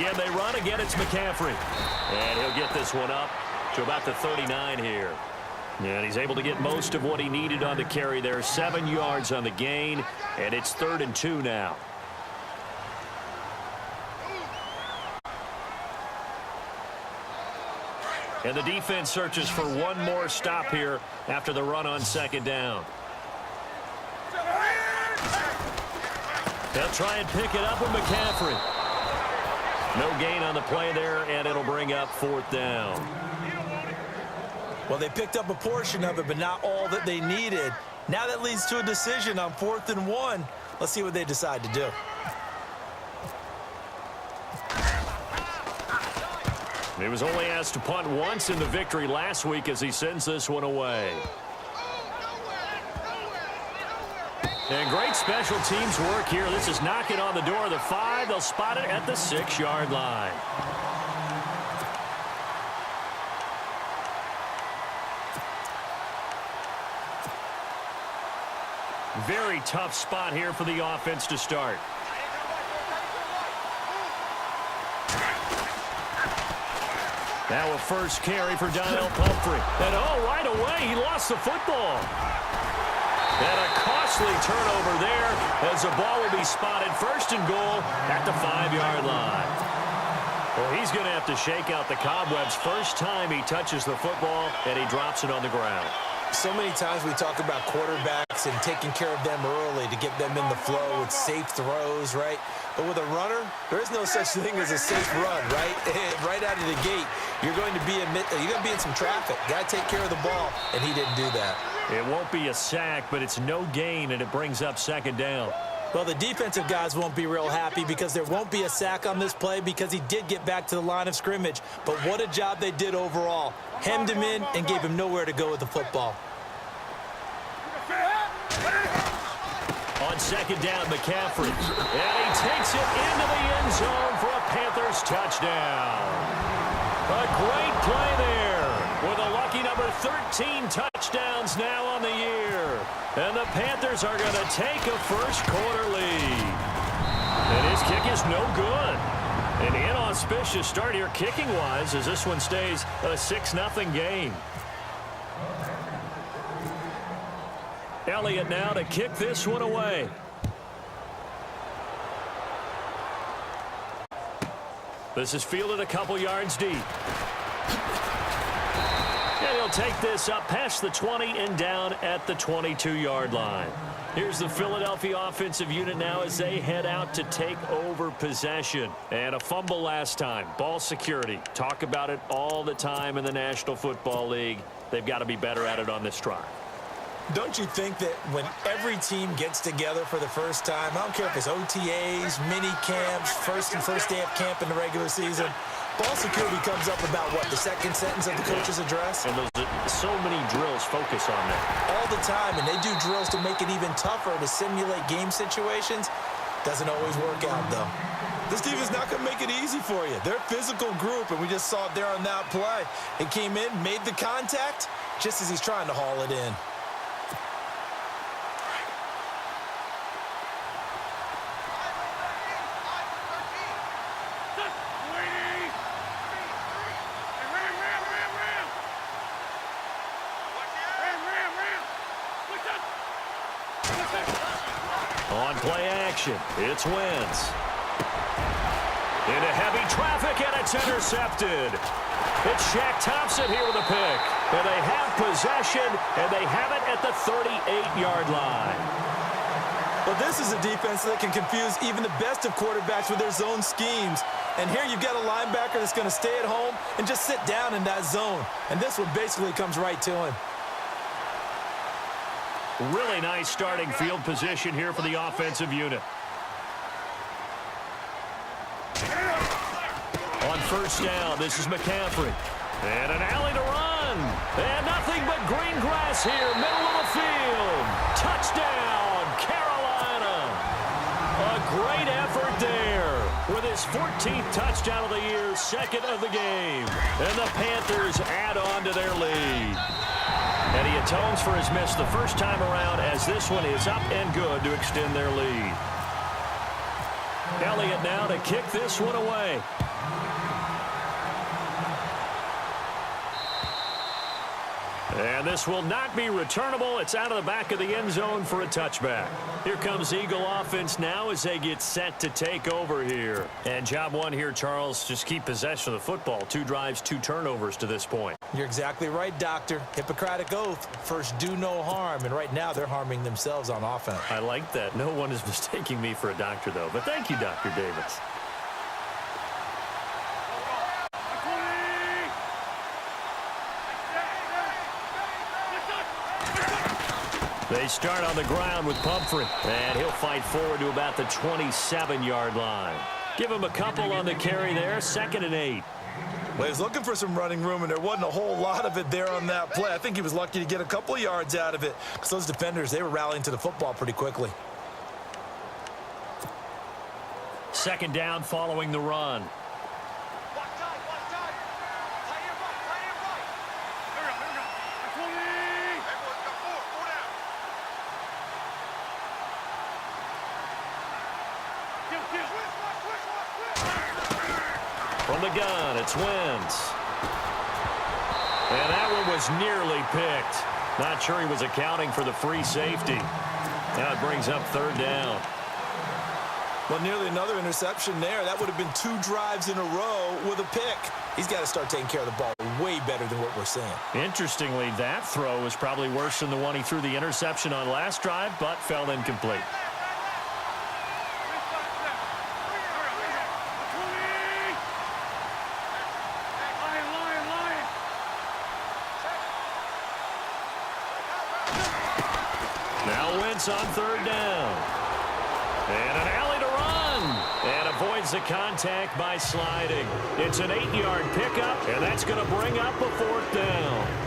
Yeah, they run again. It's McCaffrey. And he'll get this one up to about the 39 here. And he's able to get most of what he needed on the carry there. 7 yards on the gain, and it's 3rd and 2 now. And the defense searches for one more stop here after the run on 2nd down. They'll try and pick it up with McCaffrey. No gain on the play there, and it'll bring up 4th down. Well, they picked up a portion of it, but not all that they needed. Now that leads to a decision on 4th and 1. Let's see what they decide to do. He was only asked to punt once in the victory last week as he sends this one away. And great special teams work here. This is knocking on the door of the 5. They'll spot it at the 6-yard line. Very tough spot here for the offense to start. Now a first carry for Donnell Pumphrey. And right away he lost the football. And a costly turnover there as the ball will be spotted 1st and goal at the 5-yard line. Well, he's going to have to shake out the cobwebs. First time he touches the football, and he drops it on the ground. So many times we talk about quarterbacks and taking care of them early to get them in the flow with safe throws, right? But with a runner, there is no such thing as a safe run, right? Right out of the gate, you're going to be in some traffic. Got to take care of the ball, and he didn't do that. It won't be a sack, but it's no gain, and it brings up 2nd down. Well, the defensive guys won't be real happy because there won't be a sack on this play because he did get back to the line of scrimmage. But what a job they did overall. Hemmed him in and gave him nowhere to go with the football. On 2nd down, McCaffrey. And he takes it into the end zone for a Panthers touchdown. A great play there with a lucky number 13 touchdowns now on the year. And the Panthers are going to take a first-quarter lead. And his kick is no good. An inauspicious start here kicking-wise as this one stays a 6-0 game. Elliott now to kick this one away. This is fielded a couple yards deep. And he'll take this up past the 20 and down at the 22-yard line. Here's the Philadelphia offensive unit now as they head out to take over possession. And a fumble last time. Ball security. Talk about it all the time in the National Football League. They've got to be better at it on this drive. Don't you think that when every team gets together for the first time, I don't care if it's OTAs, mini camps, first day of camp in the regular season, ball security comes up about what, the second sentence of the coach's address? And so many drills focus on that. All the time, and they do drills to make it even tougher to simulate game situations. Doesn't always work out, though. This team is not going to make it easy for you. They're a physical group, and we just saw it there on that play. It came in, made the contact, just as he's trying to haul it in. On play action, it's Wentz. Into heavy traffic, and it's intercepted. It's Shaq Thompson here with a pick. And they have possession, and they have it at the 38-yard line. Well, this is a defense that can confuse even the best of quarterbacks with their zone schemes. And here you've got a linebacker that's going to stay at home and just sit down in that zone. And this one basically comes right to him. Really nice starting field position here for the offensive unit. On first down, this is McCaffrey. And an alley to run. And nothing but green grass here, middle of the field. Touchdown, Carolina. A great effort there with his 14th touchdown of the year, 2nd of the game. And the Panthers add on to their lead. And he atones for his miss the first time around as this one is up and good to extend their lead. Elliott now to kick this one away. And this will not be returnable. It's out of the back of the end zone for a touchback. Here comes Eagle offense now as they get set to take over here. And job one here, Charles, just keep possession of the football. 2 drives, 2 turnovers to this point. You're exactly right, Doctor. Hippocratic oath. First, do no harm. And right now, they're harming themselves on offense. I like that. No one is mistaking me for a doctor, though. But thank you, Dr. Davis. They start on the ground with Pumphrey, and he'll fight forward to about the 27-yard line. Give him a couple on the carry there, 2nd and 8. Well, he was looking for some running room, and there wasn't a whole lot of it there on that play. I think he was lucky to get a couple of yards out of it because those defenders, they were rallying to the football pretty quickly. 2nd down following the run. From the gun, it's Wentz. And that one was nearly picked. Not sure he was accounting for the free safety. Now it brings up 3rd down. Well, nearly another interception there. That would have been 2 drives in a row with a pick. He's got to start taking care of the ball way better than what we're seeing. Interestingly, that throw was probably worse than the one he threw the interception on last drive, but fell incomplete. Now Wentz on 3rd down. And an alley to run. And avoids the contact by sliding. It's an 8-yard pickup, and that's going to bring up a 4th down.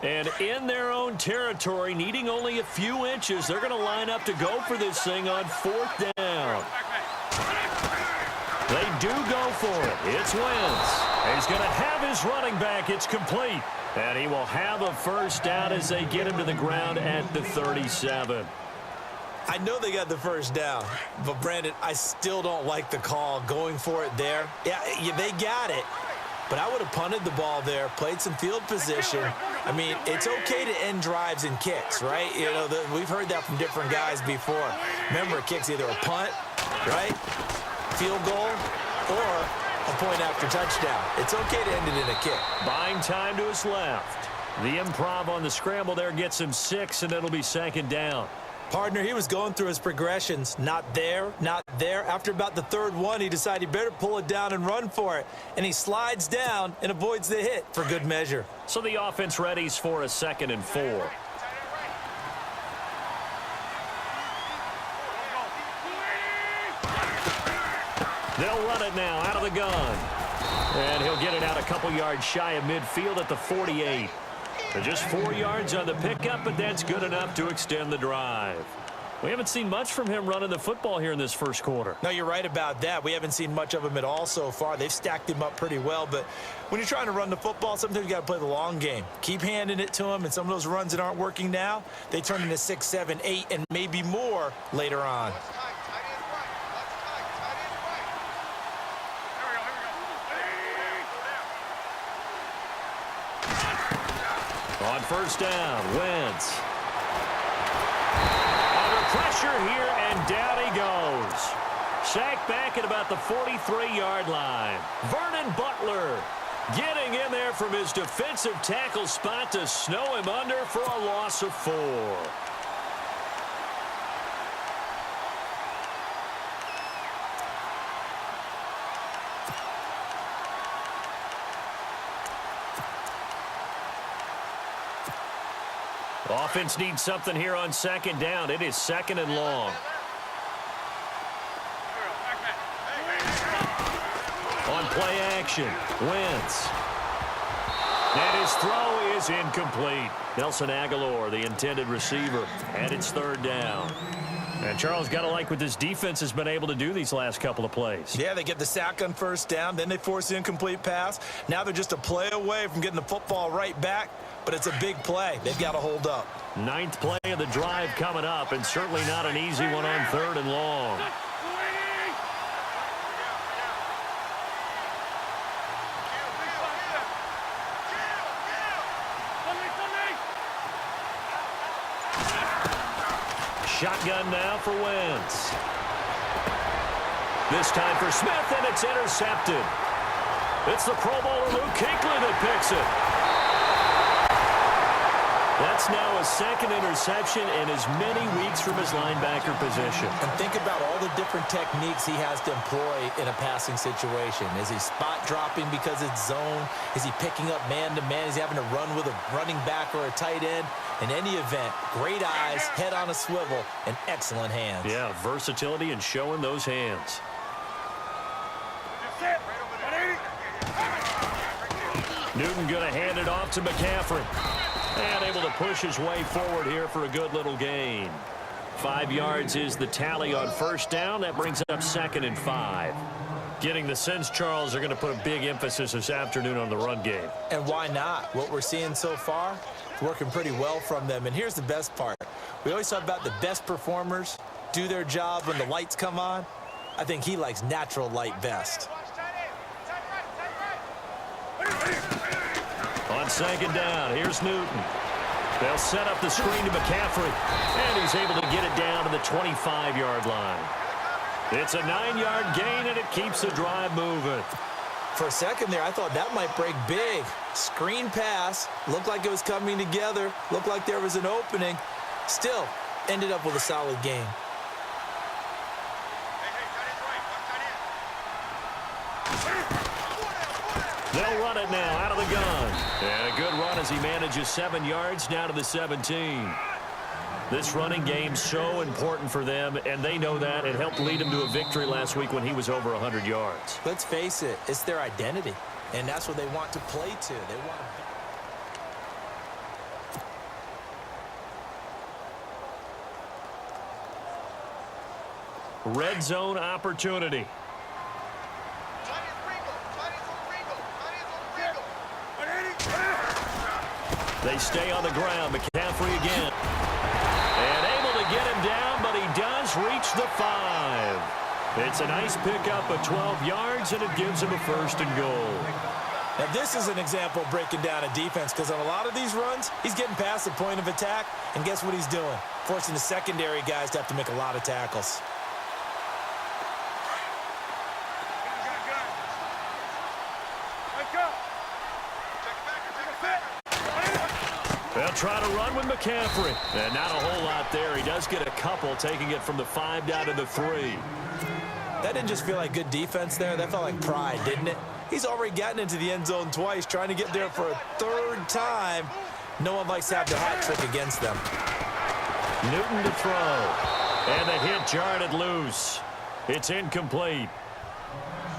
And in their own territory, needing only a few inches, they're going to line up to go for this thing on 4th down. They do go for it. It's Wentz. He's going to have his running back. It's complete. And he will have a 1st down as they get him to the ground at the 37. I know they got the 1st down, but, Brandon, I still don't like the call going for it there. Yeah, they got it. but I would have punted the ball there, played some field position. I mean, it's okay to end drives and kicks, right? You know, we've heard that from different guys before. Remember, a kick's either a punt, right, field goal, or a point after touchdown. It's okay to end it in a kick. Buying time to his left. The improv on the scramble there gets him 6, and it'll be 2nd down. Partner, he was going through his progressions. Not there, not there. After about the 3rd one, he decided he better pull it down and run for it. And he slides down and avoids the hit for good measure. So the offense readies for a 2nd and 4. They'll run it now out of the gun. And he'll get it out a couple yards shy of midfield at the 48. Just 4 yards on the pickup, but that's good enough to extend the drive. We haven't seen much from him running the football here in this first quarter. No, you're right about that. We haven't seen much of him at all so far. They've stacked him up pretty well, but when you're trying to run the football, sometimes you got to play the long game. Keep handing it to him, and some of those runs that aren't working now, they turn into 6, 7, 8, and maybe more later on. On 1st down, Wentz. Under pressure here, and down he goes. Sacked back at about the 43-yard line. Vernon Butler getting in there from his defensive tackle spot to snow him under for a loss of 4. Offense needs something here on 2nd down. It is 2nd and long. On play action, Wentz. And his throw is incomplete. Nelson Aguilar, the intended receiver, and it's 3rd down. And Charles, got to like what this defense has been able to do these last couple of plays. Yeah, they get the sack on 1st down, then they force the incomplete pass. Now they're just a play away from getting the football right back, but it's a big play. They've got to hold up. 9th play of the drive coming up, and certainly not an easy one on 3rd and long. Shotgun now for Wentz. This time for Smith, and it's intercepted. It's the Pro Bowler Luke Kuechly that picks it. That's now a 2nd interception in as many weeks from his linebacker position. And think about all the different techniques he has to employ in a passing situation. Is he spot dropping because it's zone? Is he picking up man-to-man? Is he having to run with a running back or a tight end? In any event, great eyes, head on a swivel, and excellent hands. Yeah, versatility and showing those hands. Newton going to hand it off to McCaffrey. And able to push his way forward here for a good little gain. 5 yards is the tally on 1st down. That brings up 2nd and 5. Getting the sense, Charles, are going to put a big emphasis this afternoon on the run game. And why not? What we're seeing so far, working pretty well from them. And here's the best part. We always talk about the best performers do their job when the lights come on. I think he likes natural light best. On 2nd down, here's Newton. They'll set up the screen to McCaffrey, and he's able to get it down to the 25-yard line. It's a 9-yard gain, and it keeps the drive moving. For a second there, I thought that might break big. Screen pass, looked like it was coming together, looked like there was an opening. Still, ended up with a solid game. They'll run it now out of the gun. And a good run as he manages 7 yards now to the 17. This running game so important for them, and they know that. It helped lead them to a victory last week when he was over 100 yards. Let's face it, it's their identity, and that's what they want to play to. They want to... Red zone opportunity. They stay on the ground. McCaffrey again. And able to get him down, but he does reach the 5. It's a nice pickup of 12 yards, and it gives him a 1st and goal. Now, this is an example of breaking down a defense because on a lot of these runs, he's getting past the point of attack, and guess what he's doing? Forcing the secondary guys to have to make a lot of tackles. They'll try to run with McCaffrey. And not a whole lot there. He does get a couple, taking it from the 5 down to the 3. That didn't just feel like good defense there. That felt like pride, didn't it? He's already gotten into the end zone twice, trying to get there for a 3rd time. No one likes to have the hat trick against them. Newton to throw. And the hit jarred it loose. It's incomplete.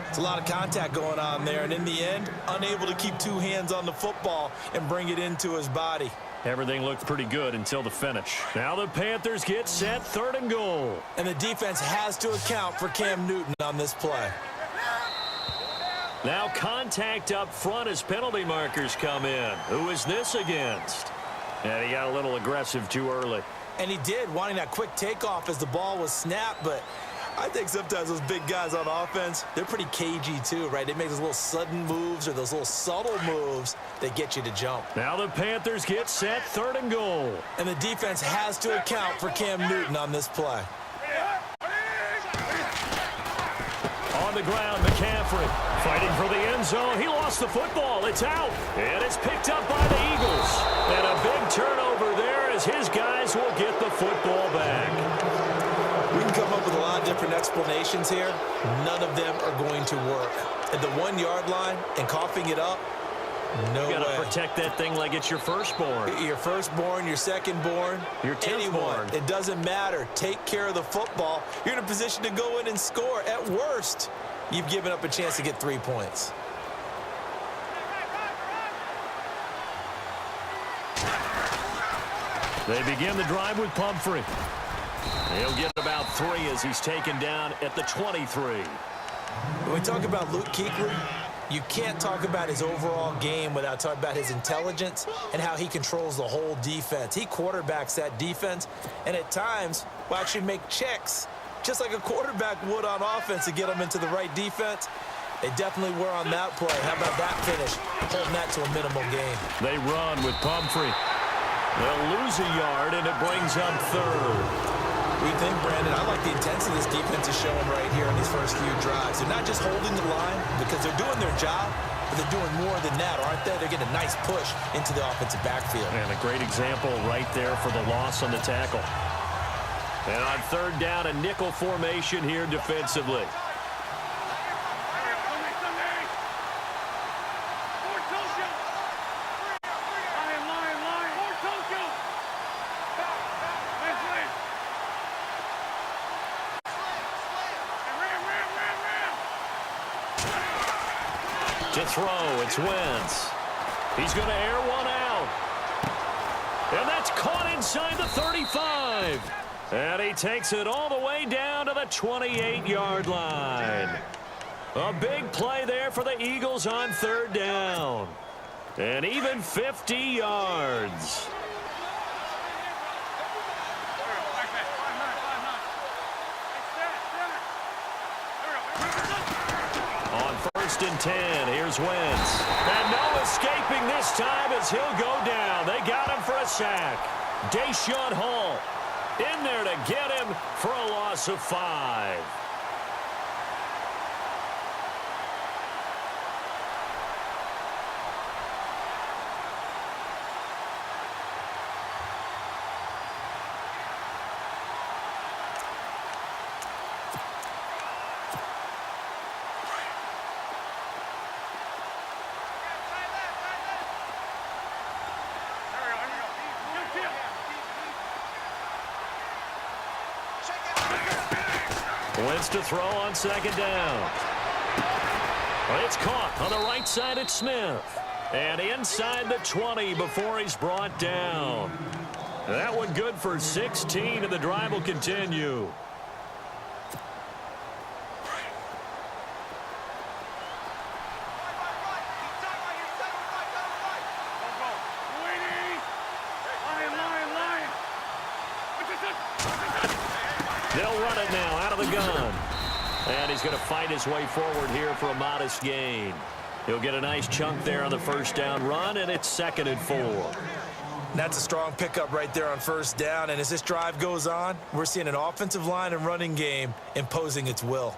It's a lot of contact going on there, and in the end, unable to keep 2 hands on the football and bring it into his body. Everything looked pretty good until the finish. Now the Panthers get set, 3rd and goal. And the defense has to account for Cam Newton on this play. Now contact up front as penalty markers come in. Who is this against? And he got a little aggressive too early. And he did, wanting that quick takeoff as the ball was snapped, but I think sometimes those big guys on offense, they're pretty cagey too, right? They make those little sudden moves or those little subtle moves that get you to jump. Now the Panthers get set, 3rd and goal. And the defense has to account for Cam Newton on this play. On the ground, McCaffrey fighting for the end zone. He lost the football. It's out. And it's picked up by the Eagles. And a big turnover there as his guys will get the football back. We can come up with a lot of different explanations here. None of them are going to work. At the 1-yard line and coughing it up, no way. You got to protect that thing like it's your firstborn. Your firstborn, your secondborn, your anyone. It doesn't matter. Take care of the football. You're in a position to go in and score. At worst, you've given up a chance to get 3 points. They begin the drive with Pumphrey. He'll get about 3 as he's taken down at the 23. When we talk about Luke Kuechly, you can't talk about his overall game without talking about his intelligence and how he controls the whole defense. He quarterbacks that defense and at times will actually make checks just like a quarterback would on offense to get them into the right defense. They definitely were on that play. How about that finish? Holding that to a minimal gain. They run with Pumphrey. They'll lose a yard, and it brings up 3rd. What do you think, Brandon? I like the intensity this defense is showing right here in these first few drives. They're not just holding the line because they're doing their job, but they're doing more than that, aren't they? They're getting a nice push into the offensive backfield. And a great example right there for the loss on the tackle. And on 3rd down, a nickel formation here defensively. To throw, it's Wentz. He's going to air one out. And that's caught inside the 35. And he takes it all the way down to the 28-yard line. A big play there for the Eagles on 3rd down. And even 50 yards. On 1st and 10, here's Wentz. And no escaping this time as he'll go down. They got him for a sack. Deshaun Hall in there to get him for a loss of 5. Wentz to throw on 2nd down. It's caught on the right side at Smith. And inside the 20 before he's brought down. That one good for 16, and the drive will continue. They'll run it now out of the gun. And he's going to fight his way forward here for a modest gain. He'll get a nice chunk there on the first down run, and it's 2nd and 4. That's a strong pickup right there on first down, and as this drive goes on, we're seeing an offensive line and running game imposing its will.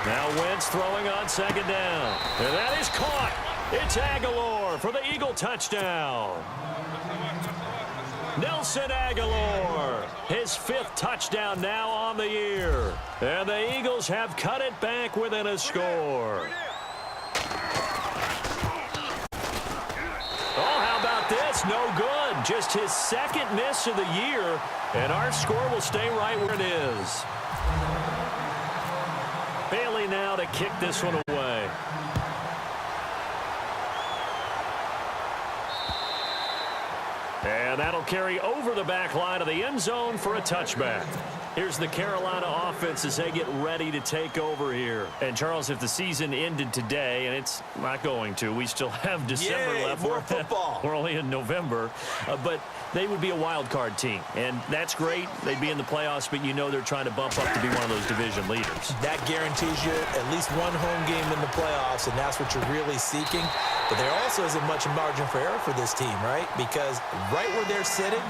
Now Wentz throwing on 2nd down. And that is caught. It's Aguilar for the Eagle touchdown. Nelson Aguilar, his 5th touchdown now on the year. And the Eagles have cut it back within a score. Oh, how about this? No good. Just his 2nd miss of the year. And our score will stay right where it is. Bailey now to kick this one away. And that'll carry over the back line of the end zone for a touchback. Here's the Carolina offense as they get ready to take over here. And, Charles, if the season ended today, and it's not going to, we still have December left. More football. We're only in November. But they would be a wild card team. And that's great. They'd be in the playoffs, but you know they're trying to bump up to be one of those division leaders. That guarantees you at least one home game in the playoffs, and that's what you're really seeking. But there also isn't much margin for error for this team, right? Because right where they're sitting,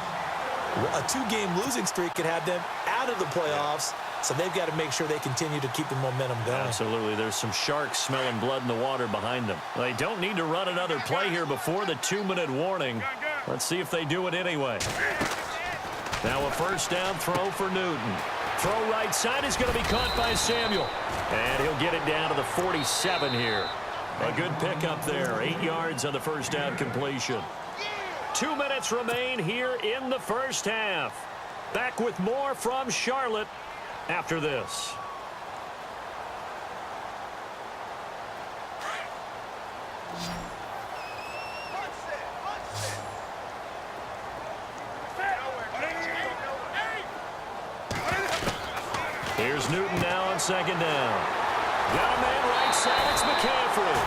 a 2-game losing streak could have them out of the playoffs, so they've got to make sure they continue to keep the momentum going. Absolutely. There's some sharks smelling blood in the water behind them. They don't need to run another play here before the 2-minute warning. Let's see if they do it anyway. Now a first down throw for Newton. Throw right side is going to be caught by Samuel. And he'll get it down to the 47 here. A good pickup there. 8 yards on the first down completion. 2 minutes remain here in the first half. Back with more from Charlotte after this. Here's Newton now on 2nd down. Got a man right side. It's McCaffrey.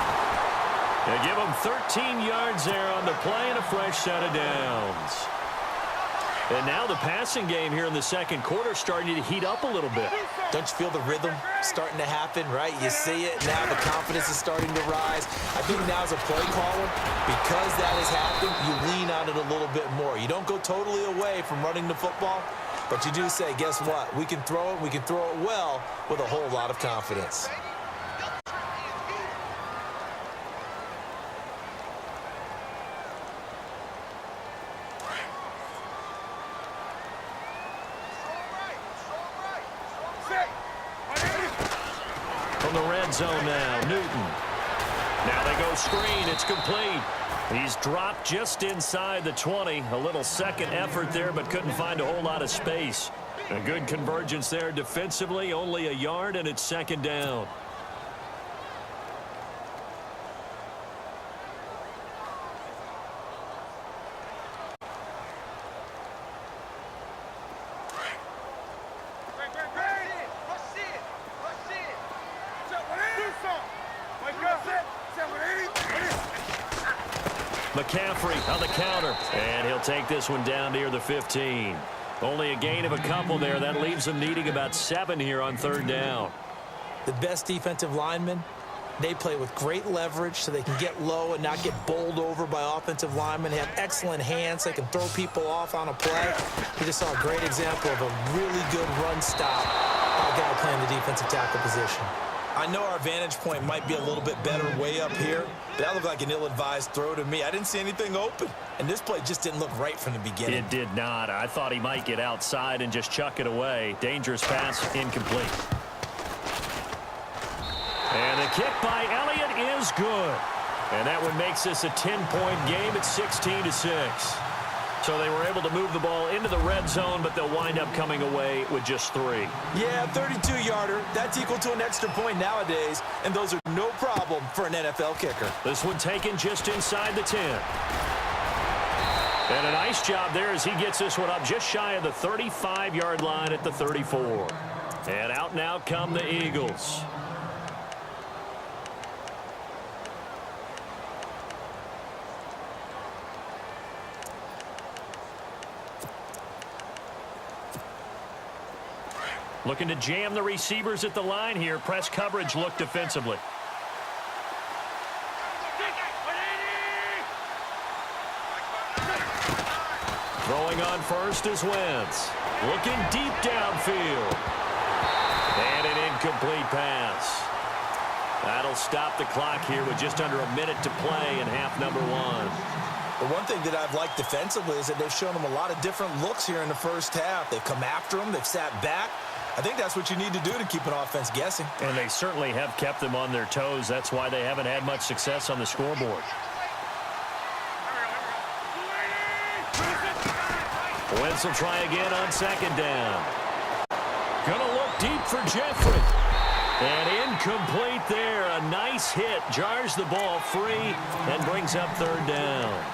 They give him 13 yards there on the play and a fresh set of downs. And now the passing game here in the second quarter starting to heat up a little bit. Don't you feel the rhythm starting to happen, right? You see it. Now the confidence is starting to rise. I think now as a play caller, because that has happened, you lean on it a little bit more. You don't go totally away from running the football, but you do say, guess what? We can throw it. We can throw it well with a whole lot of confidence. From the red zone now, Newton. Now they go screen. It's complete. He's dropped just inside the 20. A little second effort there, but couldn't find a whole lot of space. A good convergence there defensively. Only a yard, and it's 2nd down. McCaffrey on the counter, and he'll take this one down near the 15. Only a gain of a couple there. That leaves them needing about 7 here on 3rd down. The best defensive linemen, they play with great leverage so they can get low and not get bowled over by offensive linemen. They have excellent hands. They can throw people off on a play. We just saw a great example of a really good run stop by a guy playing the defensive tackle position. I know our vantage point might be a little bit better way up here, but that looked like an ill-advised throw to me. I didn't see anything open, and this play just didn't look right from the beginning. It did not. I thought he might get outside and just chuck it away. Dangerous pass, incomplete. And the kick by Elliott is good. And that one makes this a 10-point game at 16-6. So they were able to move the ball into the red zone, but they'll wind up coming away with just 3. Yeah, 32-yarder. That's equal to an extra point nowadays, and those are no problem for an NFL kicker. This one taken just inside the 10. And a nice job there as he gets this one up just shy of the 35-yard line at the 34. And out now come the Eagles. Looking to jam the receivers at the line here. Press coverage look defensively. Throwing on first is Wentz. Looking deep downfield. And an incomplete pass. That'll stop the clock here with just under a minute to play in half number one. The one thing that I've liked defensively is that they've shown them a lot of different looks here in the first half. They've come after them. They've sat back. I think that's what you need to do to keep an offense guessing. And they certainly have kept them on their toes. That's why they haven't had much success on the scoreboard. Wentz will try again on second down. Gonna look deep for Jeffrey. And incomplete there. A nice hit. Jars the ball free and brings up third down.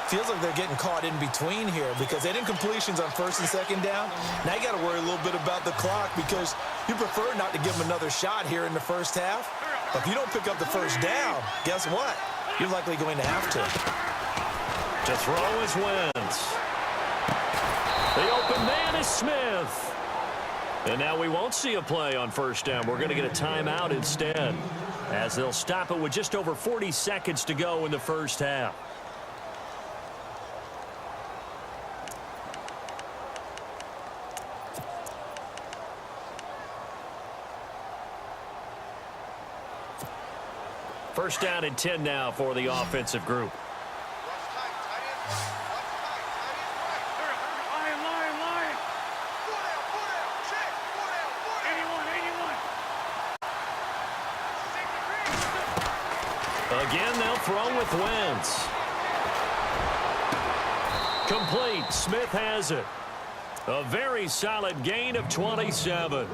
Feels like they're getting caught in between here because they didn't completions on first and second down. Now you got to worry a little bit about the clock because you prefer not to give them another shot here in the first half. But if you don't pick up the first down, guess what? You're likely going to have to. To throw is Wentz. The open man is Smith. And now we won't see a play on first down. We're going to get a timeout instead as they'll stop it with just over 40 seconds to go in the first half. First down and 10 now for the offensive group. Again, they'll throw with Wentz. Complete. Smith has it. A very solid gain of 27.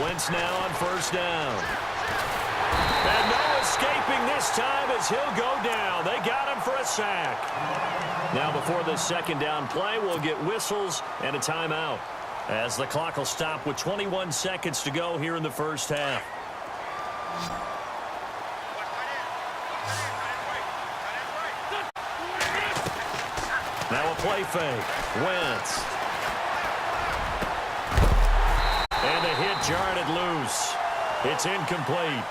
Wentz now on first down. And no escaping this time as he'll go down. They got him for a sack. Now before the second down play, we'll get whistles and a timeout as the clock will stop with 21 seconds to go here in the first half. Now a play fake. Wentz. And the hit jarred it loose. It's incomplete.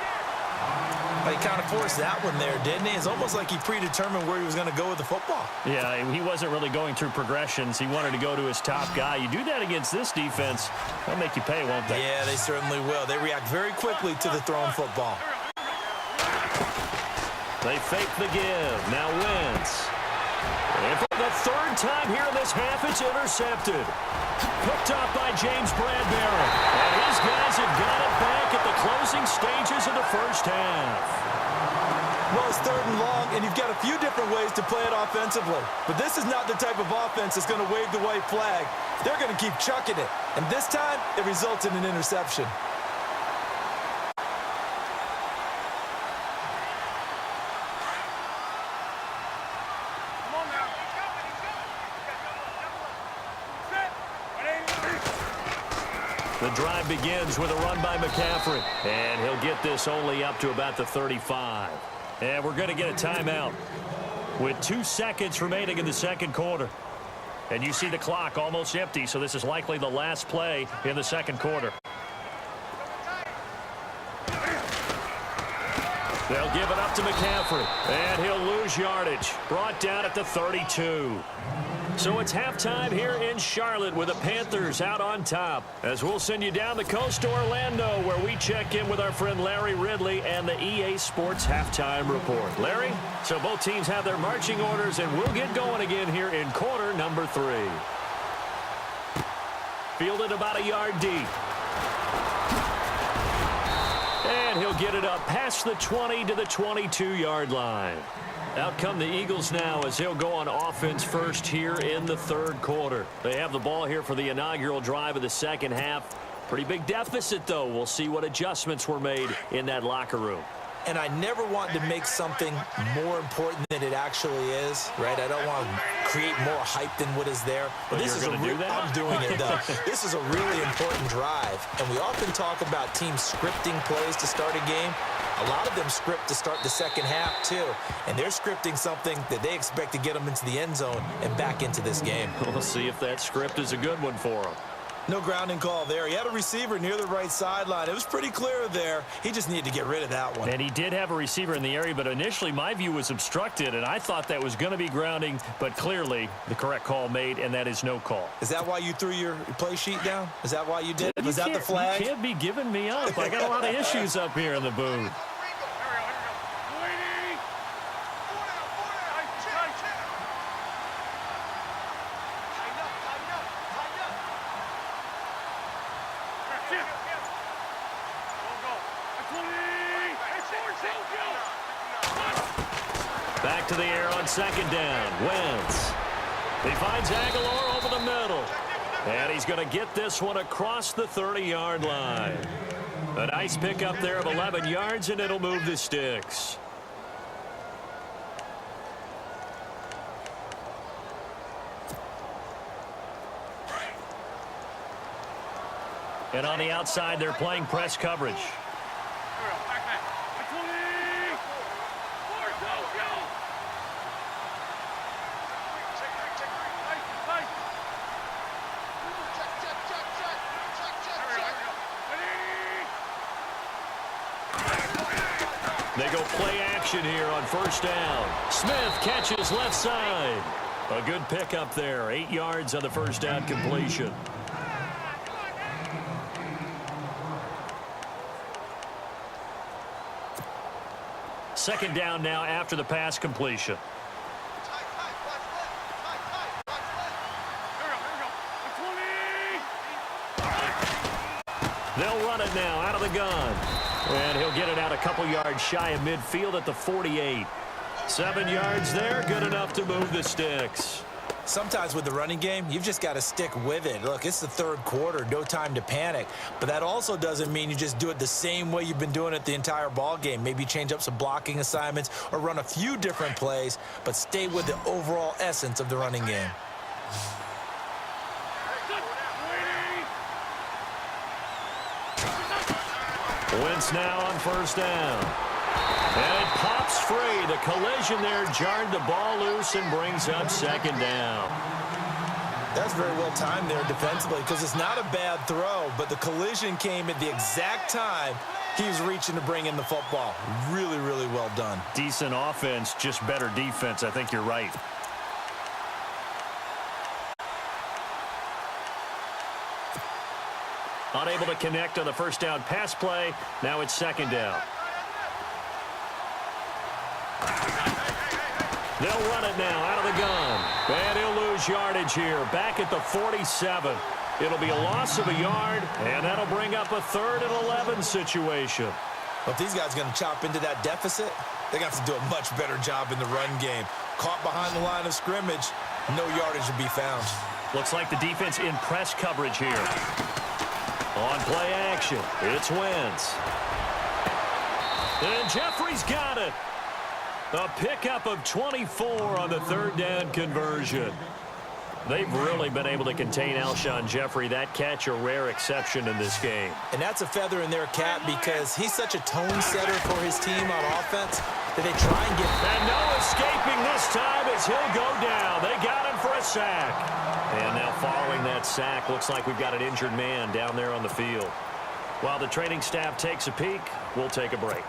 He kind of forced that one there, didn't he? It's almost like he predetermined where he was going to go with the football. Yeah, he wasn't really going through progressions. He wanted to go to his top guy. You do that against this defense, they'll make you pay, won't they? Yeah, they certainly will. They react very quickly to the thrown football. They fake the give. Now Wentz. And for the third time here in this half, it's intercepted. Picked up by James Bradbury. And his guys have got it back at the closing stages of the first half. Well, it's third and long, and you've got a few different ways to play it offensively. But this is not the type of offense that's going to wave the white flag. They're going to keep chucking it. And this time, it results in an interception. The drive begins with a run by McCaffrey. And he'll get this only up to about the 35. And we're going to get a timeout with 2 seconds remaining in the second quarter. And you see the clock almost empty, so this is likely the last play in the second quarter. They'll give it up to McCaffrey. And he'll lose yardage. Brought down at the 32. So it's halftime here in Charlotte with the Panthers out on top. As we'll send you down the coast to Orlando where we check in with our friend Larry Ridley and the EA Sports Halftime Report. Larry, so both teams have their marching orders and we'll get going again here in quarter number 3. Fielded about a yard deep. And he'll get it up past the 20 to the 22-yard line. Out come the Eagles now as they'll go on offense first here in the third quarter. They have the ball here for the inaugural drive of the second half. Pretty big deficit, though. We'll see what adjustments were made in that locker room. and I never want to make something more important than it actually is, right? I don't want to create more hype than what is there. But this is I'm doing it, though. This is a really important drive, and we often talk about teams scripting plays to start a game. A lot of them script to start the second half, too, and they're scripting something that they expect to get them into the end zone and back into this game. We'll see if that script is a good one for them. No grounding call there. He had a receiver near the right sideline. It was pretty clear there. He just needed to get rid of that one. And he did have a receiver in the area, but initially my view was obstructed, and I thought that was going to be grounding, but clearly the correct call made, and that is no call. Is that why you threw your play sheet down? Is that why you did it? Was that the flag? You can't be giving me up. I got a lot of issues up here in the booth. Back to the air on second down. Wentz. He finds Aguilar over the middle. And he's going to get this one across the 30-yard line. A nice pickup there of 11 yards, and it'll move the sticks. And on the outside, they're playing press coverage. They go play action here on first down. Smith catches left side. A good pickup there. 8 yards on the first down completion. Second down now after the pass completion. They'll run it now out of the gun. And he'll get it out a couple yards shy of midfield at the 48. 7 yards there, good enough to move the sticks. Sometimes with the running game, you've just got to stick with it. Look, it's the third quarter, no time to panic. But that also doesn't mean you just do it the same way you've been doing it the entire ball game. Maybe change up some blocking assignments or run a few different plays, but stay with the overall essence of the running game. Wentz now on first down. And it pops free. The collision there jarred the ball loose and brings up second down. That's very well timed there defensively because it's not a bad throw, but the collision came at the exact time he was reaching to bring in the football. Really, really well done. Decent offense, just better defense. I think you're right. Unable to connect on the first down pass play. Now it's second down. They'll run it now out of the gun. And he'll lose yardage here. Back at the 47. It'll be a loss of a yard, and that'll bring up a 3rd and 11 situation. Well, if these guys are going to chop into that deficit, they're going to have to do a much better job in the run game. Caught behind the line of scrimmage, no yardage to be found. Looks like the defense in press coverage here. On play action, it's Wentz. And Jeffrey's got it. A pickup of 24 on the 3rd down conversion. They've really been able to contain Alshon Jeffrey. That catch a rare exception in this game. And that's a feather in their cap because he's such a tone setter for his team on offense that they try and get... And no escaping this time as he'll go down. They got him for a sack. And now following that sack, looks like we've got an injured man down there on the field. While the training staff takes a peek, we'll take a break.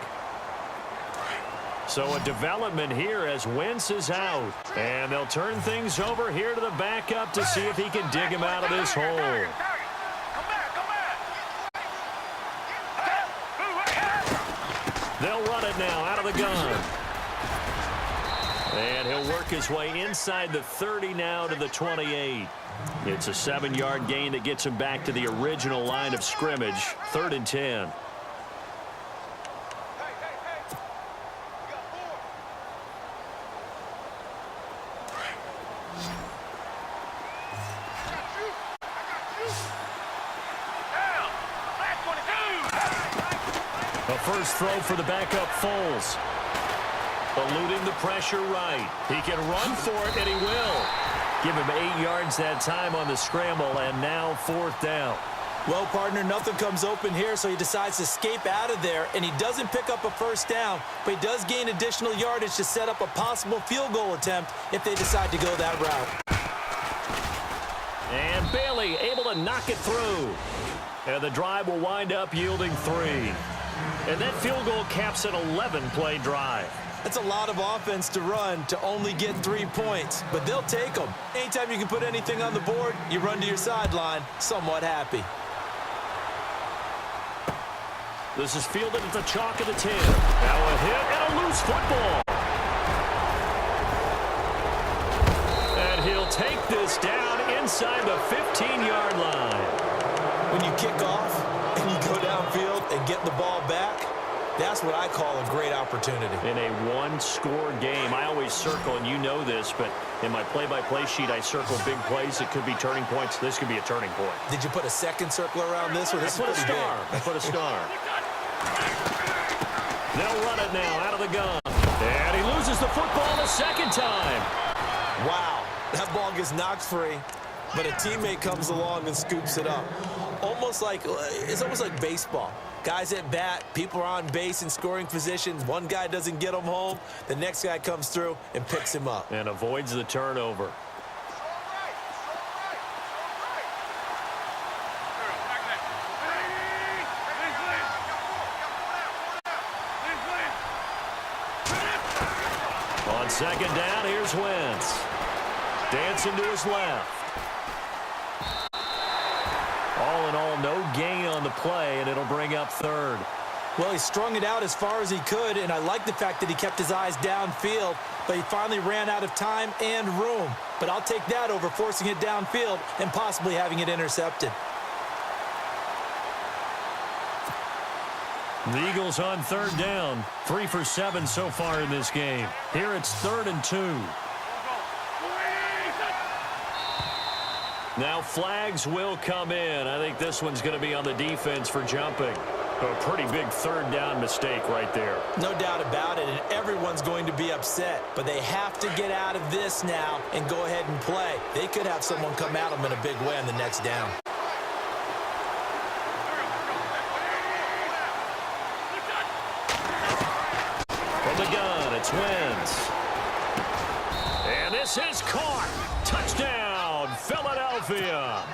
So a development here as Wentz is out. And they'll turn things over here to the backup to see if he can dig him out of this hole. They'll run it now out of the gun. And he'll work his way inside the 30 now to the 28. It's a 7-yard gain that gets him back to the original line of scrimmage. 3rd and 10. A first throw for the backup Foles. Eluding the pressure right. He can run for it, and he will. Give him 8 yards that time on the scramble, and now 4th down. Well, partner, nothing comes open here, so he decides to escape out of there, and he doesn't pick up a first down, but he does gain additional yardage to set up a possible field goal attempt if they decide to go that route. And Bailey able to knock it through. And the drive will wind up yielding 3. And that field goal caps an 11-play drive. That's a lot of offense to run to only get 3 points, but they'll take them. Anytime you can put anything on the board, you run to your sideline somewhat happy. This is fielded at the chalk of the 10. Now a hit and a loose football. And he'll take this down inside the 15-yard line. When you kick off and you go downfield and get the ball back, that's what I call a great opportunity. In a one-score game, I always circle, and you know this, but in my play-by-play sheet, I circle big plays that could be turning points. This could be a turning point. Did you put a second circle around this? Or this I put a star. I put a star. They'll run it now out of the gun. And he loses the football the second time. Wow, that ball gets knocked free, but a teammate comes along and scoops it up. It's almost like baseball. Guys at bat, people are on base in scoring position. One guy doesn't get him home. The next guy comes through and picks him up. And avoids the turnover. On second down, here's Wentz. Dancing to his left. All in all, no gain on the play, and it'll bring up 3rd. Well, he strung it out as far as he could, and I like the fact that he kept his eyes downfield, but he finally ran out of time and room. But I'll take that over forcing it downfield and possibly having it intercepted. The Eagles on 3rd down. 3 for 7 so far in this game. Here it's 3rd and 2. Now flags will come in. I think this one's going to be on the defense for jumping. A pretty big 3rd down mistake right there. No doubt about it, and everyone's going to be upset. But they have to get out of this now and go ahead and play. They could have someone come at them in a big way on the next down. From the gun, it's Wentz. And this is caught. Touchdown, Philadelphia.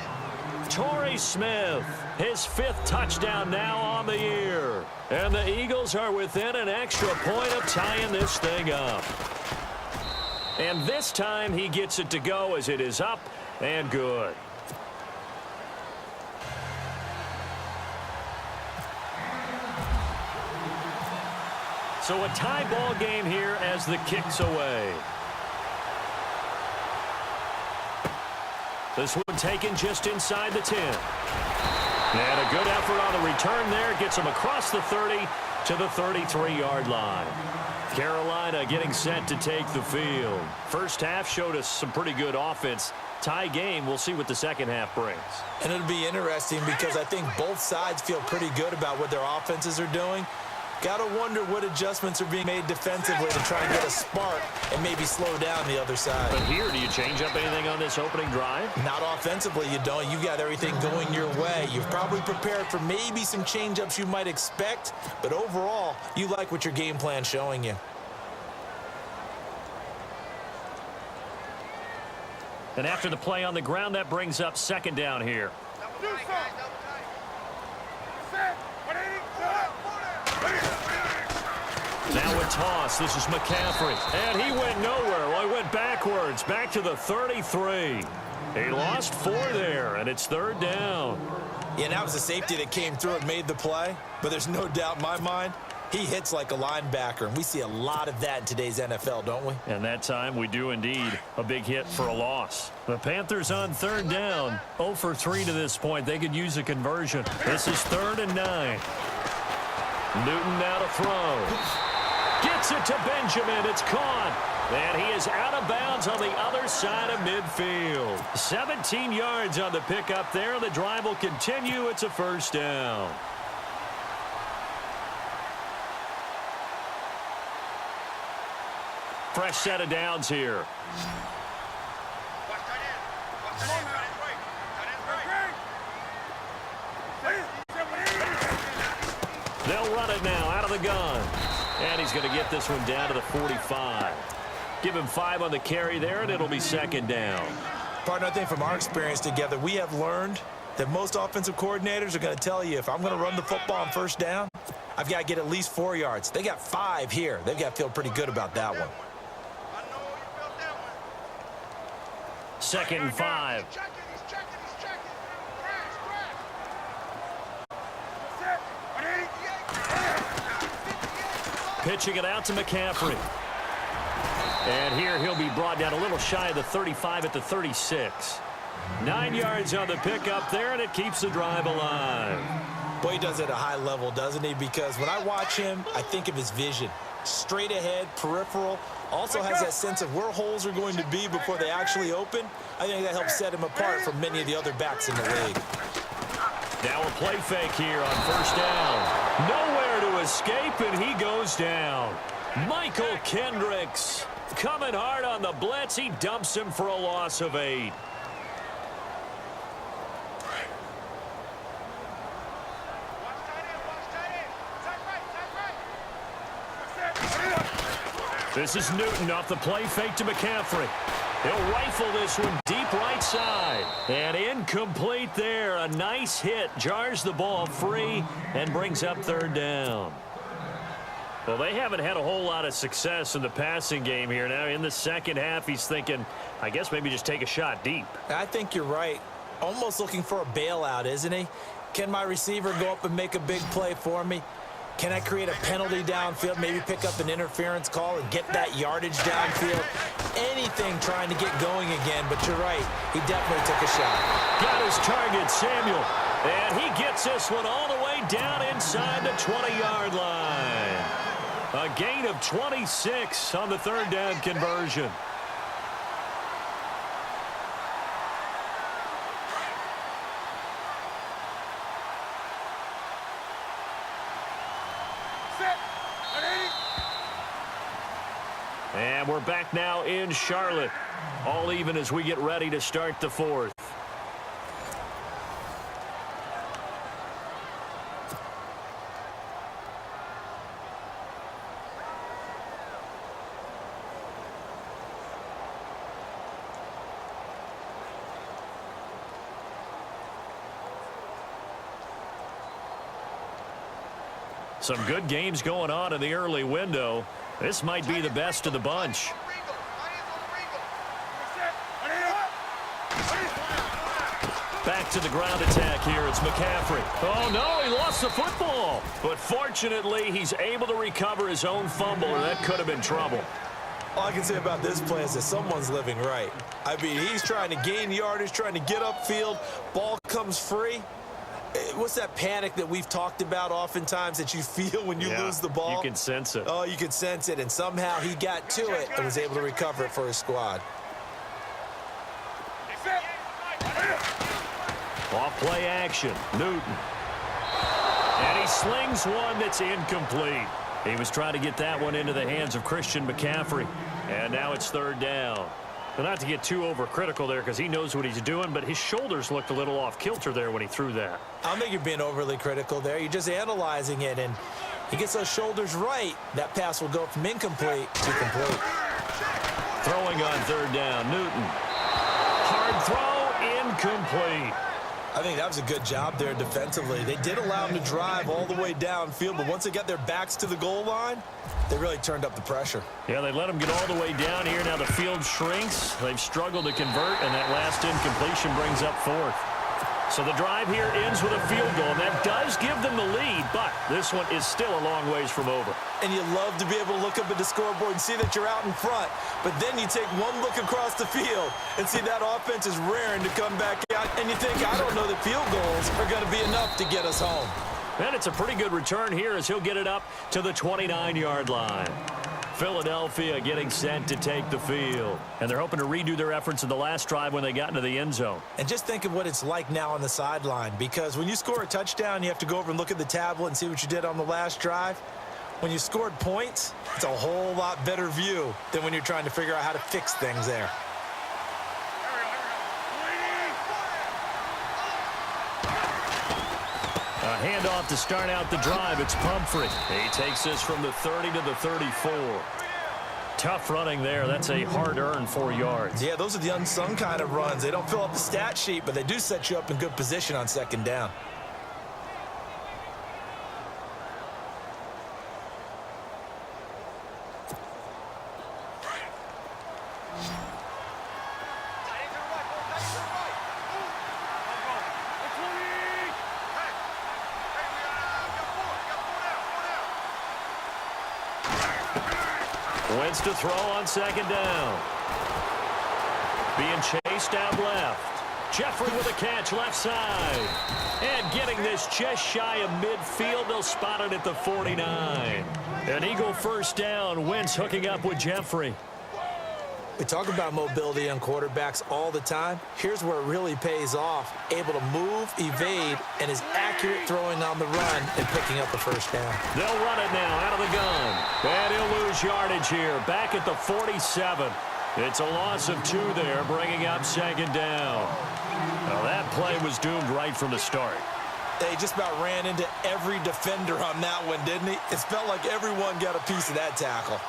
Torrey Smith, his 5th touchdown now on the year. And the Eagles are within an extra point of tying this thing up. And this time he gets it to go as it is up and good. So a tie ball game here as the kick's away. This one taken just inside the 10. And a good effort on the return there. Gets him across the 30 to the 33-yard line. Carolina getting set to take the field. First half showed us some pretty good offense. Tie game, we'll see what the second half brings. And it'll be interesting because I think both sides feel pretty good about what their offenses are doing. Got to wonder what adjustments are being made defensively to try and get a spark and maybe slow down the other side. But here, do you change up anything on this opening drive? Not offensively, you don't. You've got everything going your way. You've probably prepared for maybe some change-ups you might expect, but overall, you like what your game plan's showing you. And after the play on the ground, that brings up 2nd down here. Now a toss. This is McCaffrey. And he went nowhere. Well, he went backwards. Back to the 33. He lost 4 there, and it's 3rd down. Yeah, and that was the safety that came through and made the play. But there's no doubt in my mind, he hits like a linebacker. And we see a lot of that in today's NFL, don't we? And that time we do indeed. A big hit for a loss. The Panthers on 3rd down. 0 for 3 to this point. They could use a conversion. This is 3rd and 9. Newton now to throw. Gets it to Benjamin. It's caught. And he is out of bounds on the other side of midfield. 17 yards on the pickup there. The drive will continue. It's a 1st down. Fresh set of downs here. They'll run it now out of the gun. And he's going to get this one down to the 45. Give him 5 on the carry there, and it'll be second down. Partner, I think from our experience together, we have learned that most offensive coordinators are going to tell you, if I'm going to run the football on first down, I've got to get at least 4 yards. They got 5 here. They've got to feel pretty good about that one. 2nd and 5. Pitching it out to McCaffrey. And here he'll be brought down a little shy of the 35 at the 36. 9 yards on the pickup there, and it keeps the drive alive. Boy, he does it at a high level, doesn't he? Because when I watch him, I think of his vision. Straight ahead, peripheral. Also has that sense of where holes are going to be before they actually open. I think that helps set him apart from many of the other backs in the league. Now a play fake here on first down. Nowhere to escape, and he goes down. Michael Kendricks coming hard on the blitz. He dumps him for a loss of 8. This is Newton off the play fake to McCaffrey. He'll rifle this one deep right side. And incomplete there. A nice hit. Jars the ball free and brings up third down. Well, they haven't had a whole lot of success in the passing game here. Now in the second half, he's thinking, I guess maybe just take a shot deep. I think you're right. Almost looking for a bailout, isn't he? Can my receiver go up and make a big play for me? Can I create a penalty downfield, maybe pick up an interference call and get that yardage downfield? Anything trying to get going again, but you're right. He definitely took a shot. Got his target, Samuel. And he gets this one all the way down inside the 20-yard line. A gain of 26 on the third down conversion. And we're back now in Charlotte. All even as we get ready to start the fourth. Some good games going on in the early window. This might be the best of the bunch. Back to the ground attack here. It's McCaffrey. Oh, no, he lost the football. But fortunately, he's able to recover his own fumble, or that could have been trouble. All I can say about this play is that someone's living right. I mean, he's trying to gain yardage, trying to get upfield. Ball comes free. What's that panic that we've talked about oftentimes that you feel when you lose the ball? You can sense it. Oh, you can sense it, and somehow he got to it and was able to recover it for his squad. Off play action, Newton. And he slings one that's incomplete. He was trying to get that one into the hands of Christian McCaffrey. And now it's third down. Well, not to get too overcritical there because he knows what he's doing, but his shoulders looked a little off kilter there when he threw that. I don't think you're being overly critical there. You're just analyzing it, and he gets those shoulders right. That pass will go from incomplete to complete. Throwing on third down, Newton. Hard throw, incomplete. I think that was a good job there defensively. They did allow him to drive all the way downfield, but once they got their backs to the goal line, they really turned up the pressure. Yeah, they let him get all the way down here. Now the field shrinks. They've struggled to convert, and that last incompletion brings up fourth. So the drive here ends with a field goal, and that does give them the lead, but this one is still a long ways from over. And you love to be able to look up at the scoreboard and see that you're out in front, but then you take one look across the field and see that offense is raring to come back out, and you think, I don't know that field goals are going to be enough to get us home. And it's a pretty good return here as he'll get it up to the 29-yard line. Philadelphia getting set to take the field. And they're hoping to redo their efforts in the last drive when they got into the end zone. And just think of what it's like now on the sideline, because when you score a touchdown, you have to go over and look at the tablet and see what you did on the last drive. When you scored points, it's a whole lot better view than when you're trying to figure out how to fix things there. A handoff to start out the drive. It's Pumphrey. He takes this from the 30 to the 34. Tough running there. That's a hard-earned 4 yards. Yeah, those are the unsung kind of runs. They don't fill up the stat sheet, but they do set you up in good position on second down. Wentz to throw on second down. Being chased out left. Jeffrey with a catch left side. And getting this just shy of midfield. They'll spot it at the 49. An Eagle first down. Wentz hooking up with Jeffrey. We talk about mobility on quarterbacks all the time. Here's where it really pays off. Able to move, evade, and is accurate throwing on the run and picking up the first down. They'll run it now out of the gun. And he'll lose yardage here. Back at the 47. It's a loss of 2 there, bringing up second down. Now that play was doomed right from the start. They just about ran into every defender on that one, didn't he? It felt like everyone got a piece of that tackle.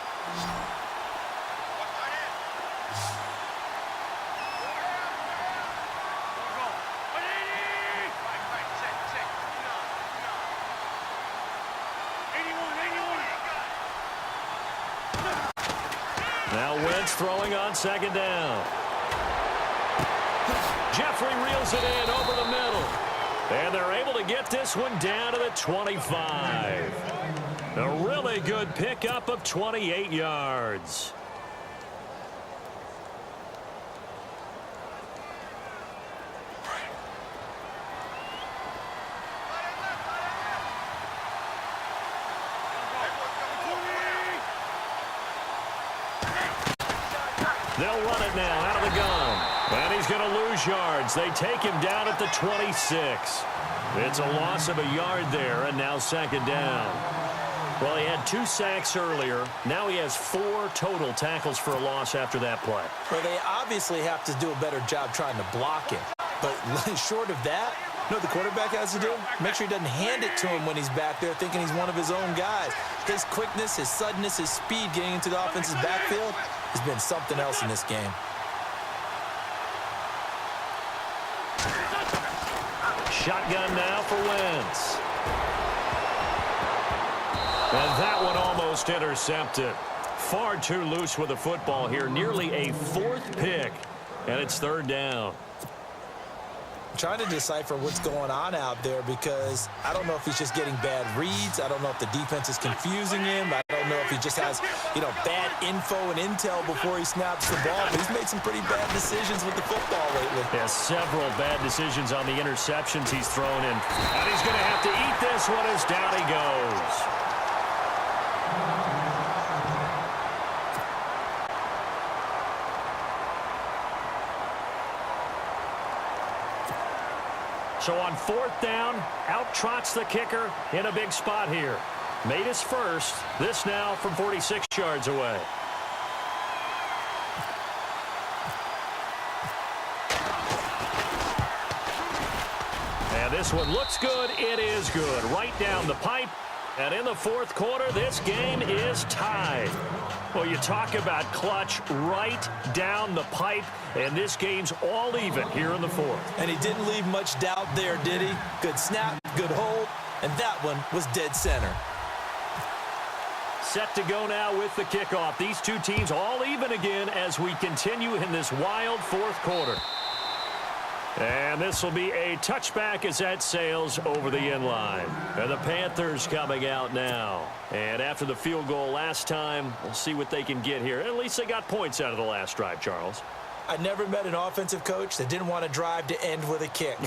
Now Wentz throwing on second down. Jeffrey reels it in over the middle. And they're able to get this one down to the 25. A really good pickup of 28 yards. They'll run it now out of the gun. And he's going to lose yards. They take him down at the 26. It's a loss of a yard there, and now second down. Well, he had 2 sacks earlier. Now he has 4 total tackles for a loss after that play. Well, they obviously have to do a better job trying to block him. But short of that, you know what the quarterback has to do? Make sure he doesn't hand it to him when he's back there thinking he's one of his own guys. His quickness, his suddenness, his speed getting into the offense's backfield has been something else in this game. Shotgun now for Wentz. And that one almost intercepted. Far too loose with the football here. Nearly a 4th pick. And it's third down. Trying to decipher what's going on out there because I don't know if he's just getting bad reads. I don't know if the defense is confusing him. I don't know if he just has, bad info and intel before he snaps the ball. But he's made some pretty bad decisions with the football lately. Yeah, several bad decisions on the interceptions he's thrown in. And he's going to have to eat this one as down he goes. So on 4th down, out trots the kicker in a big spot here. Made his first. This now from 46 yards away. And this one looks good. It is good. Right down the pipe. And in the 4th quarter, this game is tied. Well, you talk about clutch right down the pipe, and this game's all even here in the 4th. And he didn't leave much doubt there, did he? Good snap, good hold, and that one was dead center. Set to go now with the kickoff. These two teams all even again as we continue in this wild 4th quarter. And this will be a touchback as that sails over the end line. And the Panthers coming out now. And after the field goal last time, we'll see what they can get here. At least they got points out of the last drive, Charles. I never met an offensive coach that didn't want to drive to end with a kick.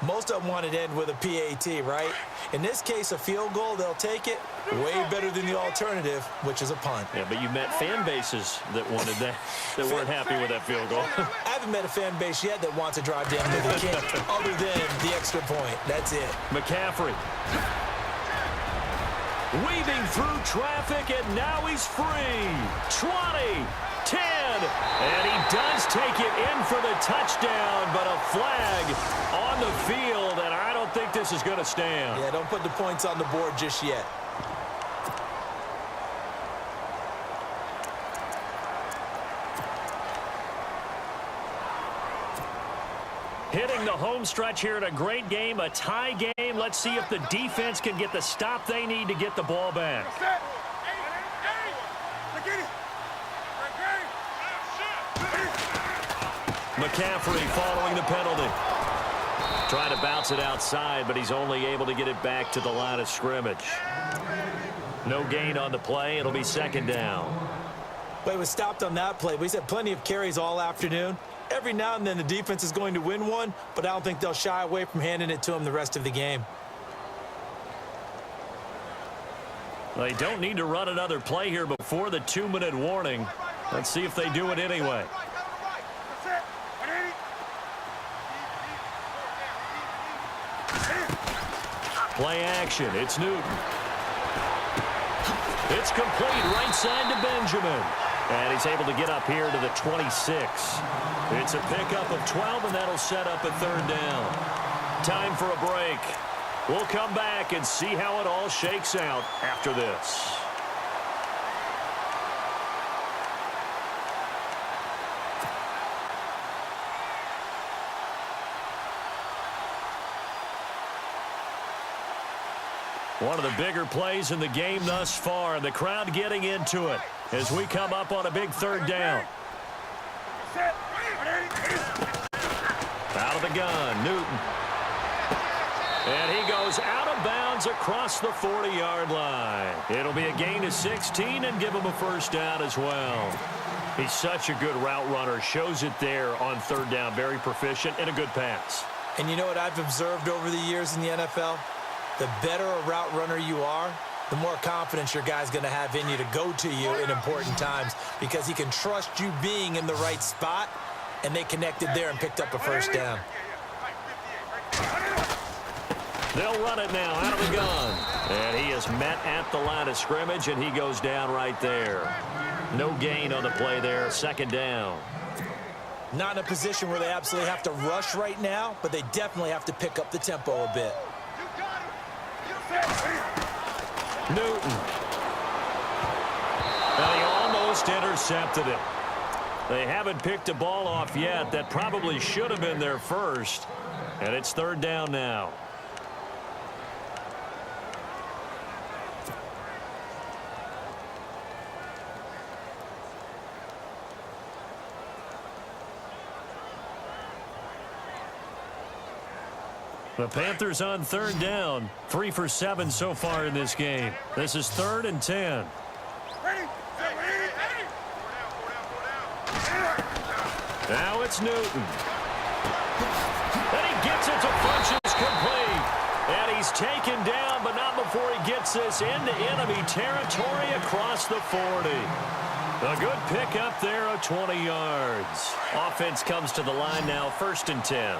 Most of them wanted to end with a PAT, right? In this case, a field goal, they'll take it. Way better than the alternative, which is a punt. Yeah, but you met fan bases that wanted that, that weren't happy with that field goal. I haven't met a fan base yet that wants to drive to end with a kick other than the extra point. That's it. McCaffrey. weaving through traffic, and now he's free. 20, 10, and he does take it in for the touchdown, but a flag on the field, and I don't think this is going to stand. Yeah, don't put the points on the board just yet. Hitting the home stretch here in a great game, a tie game. Let's see if the defense can get the stop they need to get the ball back. McCaffrey following the penalty. Trying to bounce it outside, but he's only able to get it back to the line of scrimmage. No gain on the play. It'll be second down. Well, he was stopped on that play, but he's had plenty of carries all afternoon. Every now and then the defense is going to win one, but I don't think they'll shy away from handing it to him the rest of the game. They don't need to run another play here before the 2-minute warning. Let's see if they do it anyway. Play action. It's Newton. It's complete right side to Benjamin. And he's able to get up here to the 26. It's a pickup of 12, and that'll set up a third down. Time for a break. We'll come back and see how it all shakes out after this. One of the bigger plays in the game thus far, and the crowd getting into it as we come up on a big third down. Out of the gun, Newton. And he goes out of bounds across the 40-yard line. It'll be a gain of 16 and give him a first down as well. He's such a good route runner. Shows it there on third down. Very proficient and a good pass. And you know what I've observed over the years in the NFL? The better a route runner you are, the more confidence your guy's going to have in you to go to you in important times because he can trust you being in the right spot, and they connected there and picked up a first down. They'll run it now out of the gun. And he is met at the line of scrimmage, and he goes down right there. No gain on the play there. Second down. Not in a position where they absolutely have to rush right now, but they definitely have to pick up the tempo a bit. Newton. And he almost intercepted it. They haven't picked a ball off yet. That probably should have been their first. And it's third down now. The Panthers on third down. 3 for 7 so far in this game. This is 3rd and 10. Now it's Newton. And he gets it to Funches complete. And he's taken down, but not before he gets this into enemy territory across the 40. A good pickup there of 20 yards. Offense comes to the line now, 1st and 10.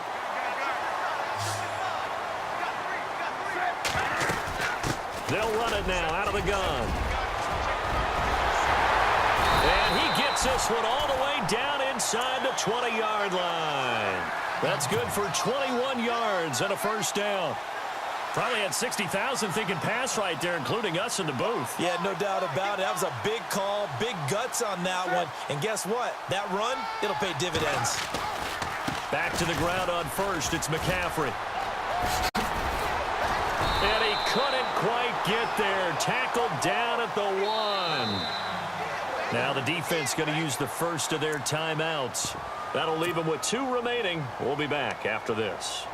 They'll run it now out of the gun. And he gets this one all the way down inside the 20-yard line. That's good for 21 yards and a first down. Probably had 60,000 thinking pass right there, including us in the booth. Yeah, no doubt about it. That was a big call, big guts on that one. And guess what? That run, it'll pay dividends. Back to the ground on first. It's McCaffrey. And he couldn't quite get there. Tackled down at the 1. Now the defense going to use the first of their timeouts. That'll leave them with 2 remaining. We'll be back after this.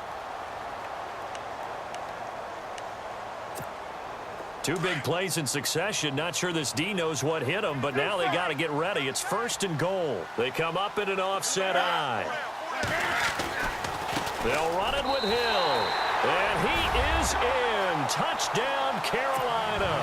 2 big plays in succession. Not sure this D knows what hit them, but now they got to get ready. It's 1st and goal. They come up in an offset eye. They'll run it with Hill. And he is in. Touchdown, Carolina.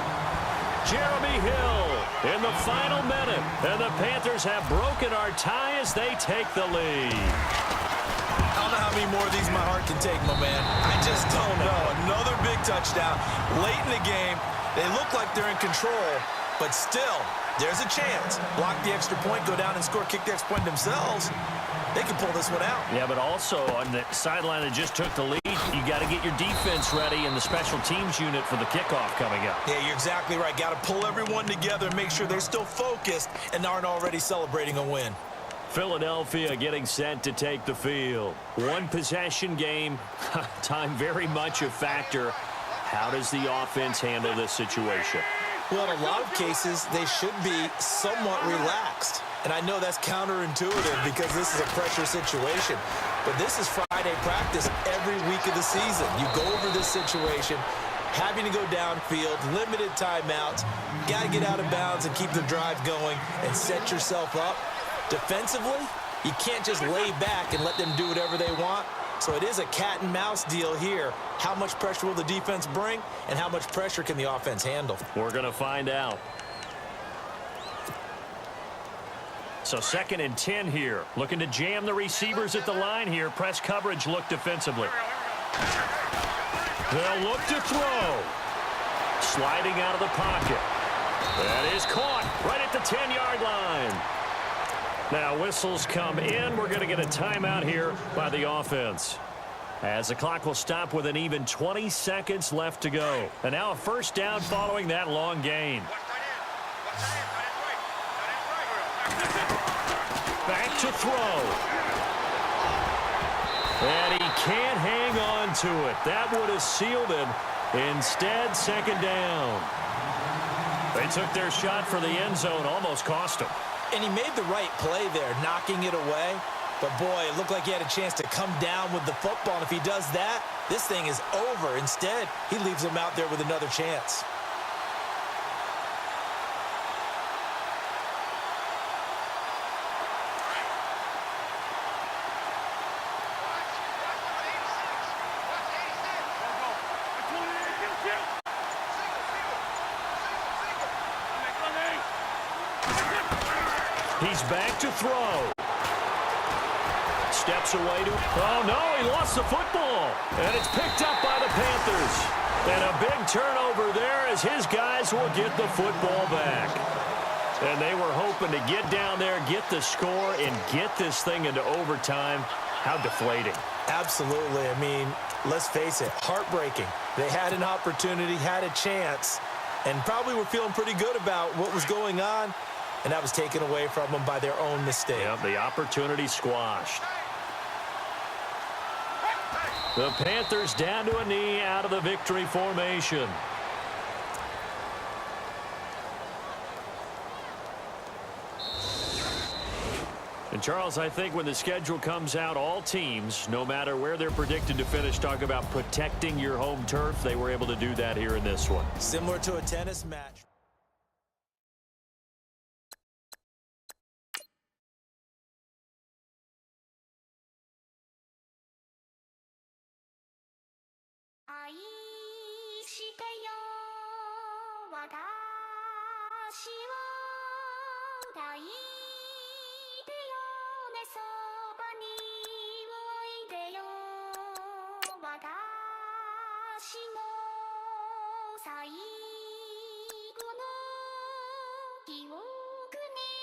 Jeremy Hill in the final minute. And the Panthers have broken our tie as they take the lead. I don't know how many more of these my heart can take, my man. I just don't know. Another big touchdown late in the game. They look like they're in control, but still, there's a chance. Block the extra point, go down and score, kick the extra point themselves. They can pull this one out. Yeah, but also on the sideline that just took the lead, you got to get your defense ready and the special teams unit for the kickoff coming up. Yeah, you're exactly right. Got to pull everyone together and make sure they're still focused and aren't already celebrating a win. Philadelphia getting set to take the field. One possession game, time very much a factor. How does the offense handle this situation? Well, in a lot of cases, they should be somewhat relaxed. And I know that's counterintuitive because this is a pressure situation. But this is Friday practice every week of the season. You go over this situation, having to go downfield, limited timeouts, got to get out of bounds and keep the drive going and set yourself up. Defensively, you can't just lay back and let them do whatever they want. So it is a cat and mouse deal here. How much pressure will the defense bring, and how much pressure can the offense handle? We're going to find out. So 2nd and 10 here. Looking to jam the receivers at the line here. Press coverage look defensively. They'll look to throw. Sliding out of the pocket. That is caught right at the 10-yard line. Now whistles come in. We're going to get a timeout here by the offense. As the clock will stop with an even 20 seconds left to go. And now a first down following that long gain. Back to throw. And he can't hang on to it. That would have sealed him. Instead, 2nd down. They took their shot for the end zone, almost cost him. And he made the right play there, knocking it away. But, boy, it looked like he had a chance to come down with the football. And if he does that, this thing is over. Instead, he leaves him out there with another chance. He's back to throw. Steps away to... Oh, no, he lost the football. And it's picked up by the Panthers. And a big turnover there as his guys will get the football back. And they were hoping to get down there, get the score, and get this thing into overtime. How deflating. Absolutely. I mean, let's face it, heartbreaking. They had an opportunity, had a chance, and probably were feeling pretty good about what was going on. And that was taken away from them by their own mistake. Yep, the opportunity squashed. The Panthers down to a knee out of the victory formation. And, Charles, I think when the schedule comes out, all teams, no matter where they're predicted to finish, talk about protecting your home turf. They were able to do that here in this one. Similar to a tennis match. Bye.